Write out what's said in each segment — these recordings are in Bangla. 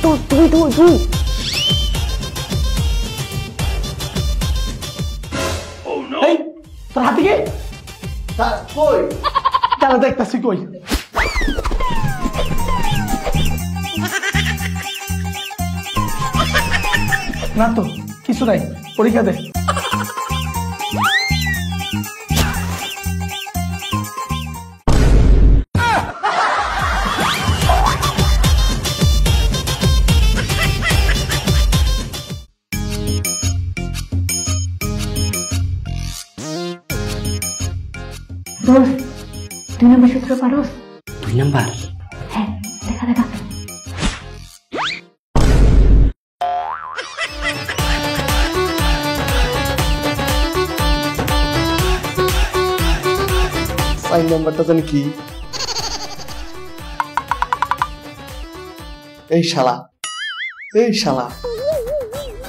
তো তুই তুই তুই এই তোর হাতে কি কই তাহলে দেখতাছি কই না তো কিছু নাই পরীক্ষা দে বল 2 নম্বর সূত্র পারোস 2 নাম্বার হ্যাঁ দেখা দেখা সাইন নাম্বারটা জানি কি এই শালা এই শালা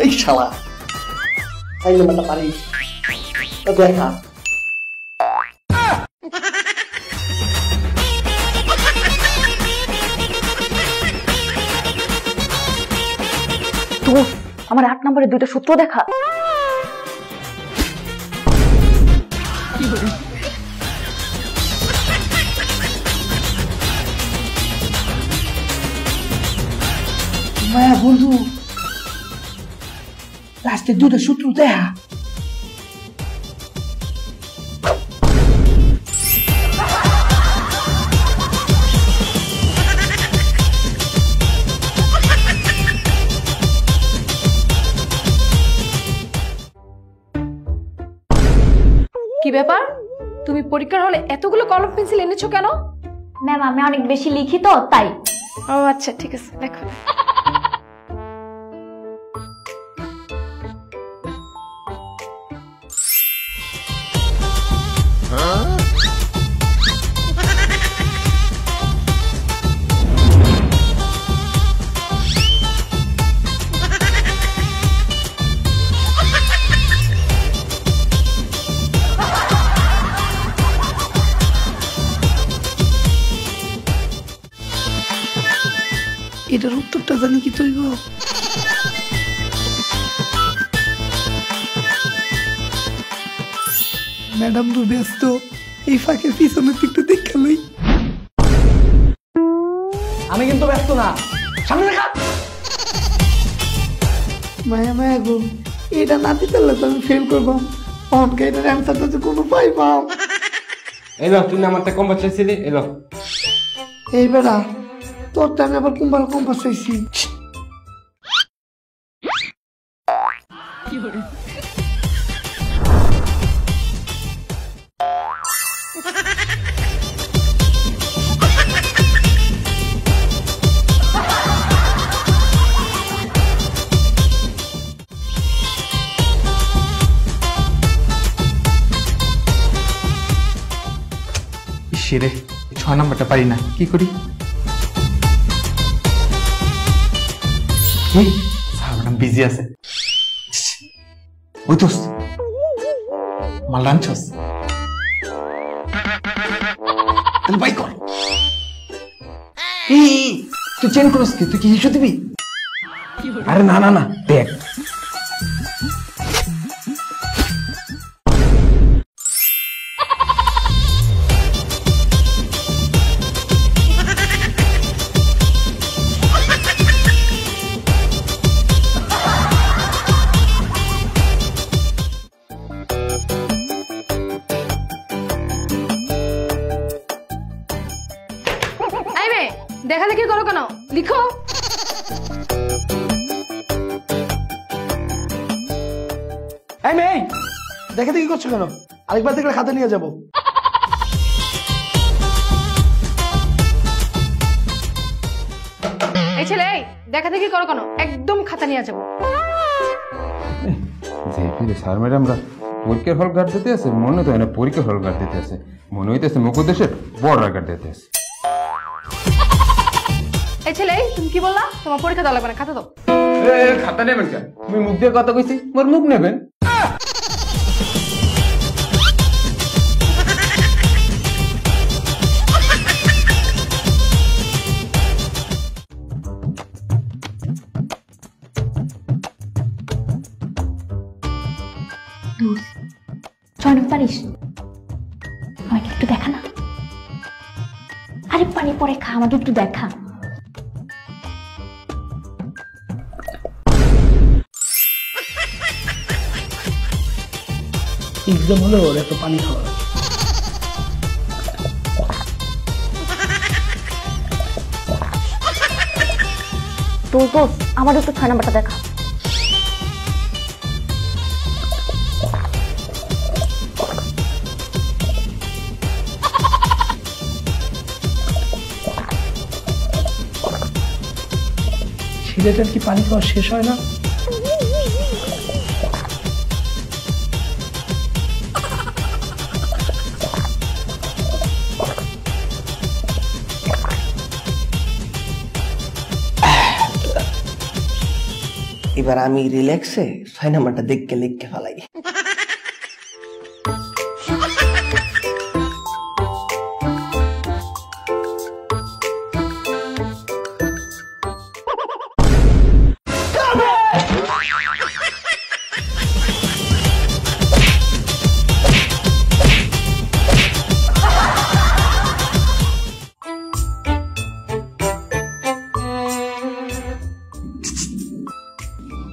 এই শালা সাইন নাম্বারটা পারিস তো দেখা তো আমার 8 নম্বরে 2টা সূত্র দেখা মায়া বন্ধু লাস্টে 2টা সূত্র দেখা কি ব্যাপার তুমি পরীক্ষার হলে এতগুলো কলম পেন্সিল এনেছো কেন ম্যাম আমি অনেক বেশি লিখি তো তাই ও আচ্ছা ঠিক আছে দেখো এটার উত্তরটা জানি কি তৈব ম্যাডাম তো ব্যস্ত এই ফাঁকে পিছনের দিকটা দেখে লই আমি কিন্তু ব্যস্ত না সামনে দেখা মায়া মায়া গো এটা না দিতে পারলে তো আমি ফেল করবাম অনকে এটার অ্যান্সারটা যে কোনো পাইবাম এলো তুই না আমারটা কম বাঁচাইছিলি এলো এই বেড়া তোরটা আমি আবার কুম্বার কম্পাস চাইছি ইসরে 6 নাম্বারটা পারি না কি করি ম্যাডাম বিজি আছে ওই তো মাল রানছস তাহলে বাই কর তুই চেন করস কি তুই কি হিসু দিবি আরে না না না দেখ দেখা দেখি করো কেন লিখো এই মেয়ে দেখে দেখি করছো কেন আরেকবার দেখলে খাতা নিয়ে যাবো এই ছেলে দেখা দেখি করো কেন একদম খাতা নিয়ে যাবো স্যার ম্যাডামরা পরীক্ষার হল গার্ড দিতে আছে মনে তো হয় না পরীক্ষার হল গার্ড দিতে আছে মনে হইতেছে মুখোদ্দেশের বর্ডার গার্ড দিতে আছে এই ছেলে তুমি কি বললা তোমার পরীক্ষা দেওয়া লাগবে না খাতা দাও খাতা নেবেন কেন তুমি মুখ দিয়ে কথা কইছি মোর মুখ নেবেন ছয় নম্বর পারিস? আমাকে একটু দেখা না। আরে পানি পরে খা, আমাকে একটু দেখা। এক্সাম হলে ওর এত পানি খাওয়া তো আমার একটু 6 নাম্বারটা দেখা। ছেলেটার কি পানি খাওয়া শেষ হয় না? এবার আমি রিল্যাক্সে 6 নাম্বারটা দেখকে লিখকে ফেলাই।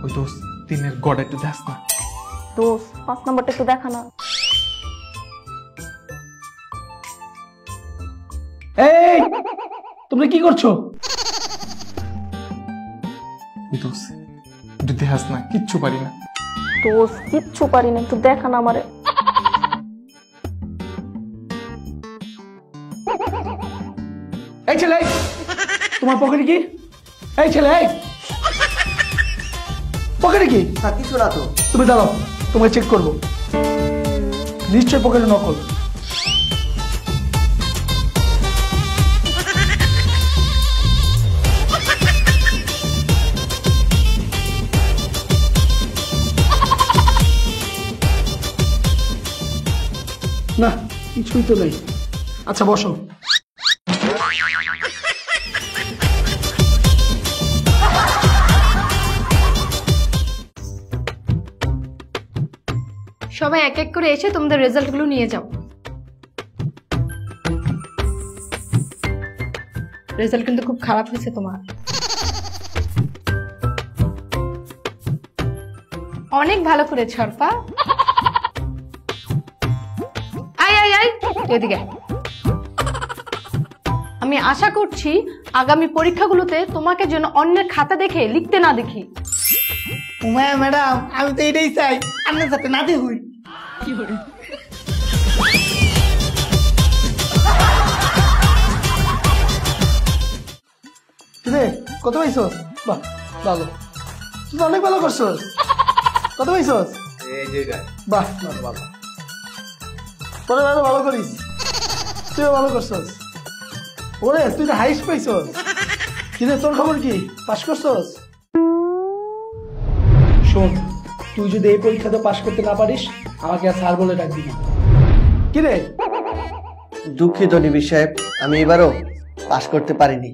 ওই দোস্ত তিনের গড় একটু দেখ না। 5 নাম্বারটা একটু দেখা না। এই তোমরা কি করছো? ওই দোস্ত একটু দেখাস না, কিচ্ছু পারি না। কিচ্ছু পারি না, একটু দেখা না আমারে। এই ছেলে, তোমার পকেটে কি? এই ছেলে, পকেটে কি? কিছু না তো। তুমি দাঁড়াও, তোমাকে চেক করবো। নিশ্চয় পকেটে নকল। না, কিছুই তো নেই। আচ্ছা বসো। সবাই এক এক করে এসে তোমাদের রেজাল্টগুলো নিয়ে যাও। রেজাল্ট কিন্তু খুব খারাপ হয়েছে তোমার। অনেক ভালো করেছ অর্পা। আয় আয় আয়, এদিকে। আমি আশা করছি আগামী পরীক্ষাগুলোতে তোমাকে যেন অন্যের খাতা দেখে লিখতে না দেখি। ম্যাডাম, আমি তো এটাই চাই, আপনার সাথে না দেখুই। কত পাইছস? বাহ, ভালো, তুই তো অনেক ভালো করছস। কত পাইছস? বাহ, ভালো। তোরা আরো ভালো করিস, তুইও ভালো করছস। ওরে, তুই তো হাইস্ট পাইছস। কিরে, তোর খবর কি? পাস করছস? শোন, তুই যদি এই পরীক্ষাতে পাস করতে না পারিস, আমাকে আর স্যার বলে ডাকবি না। কিরে? দুঃখিত নিবিড় সাহেব, আমি এবারও পাস করতে পারিনি।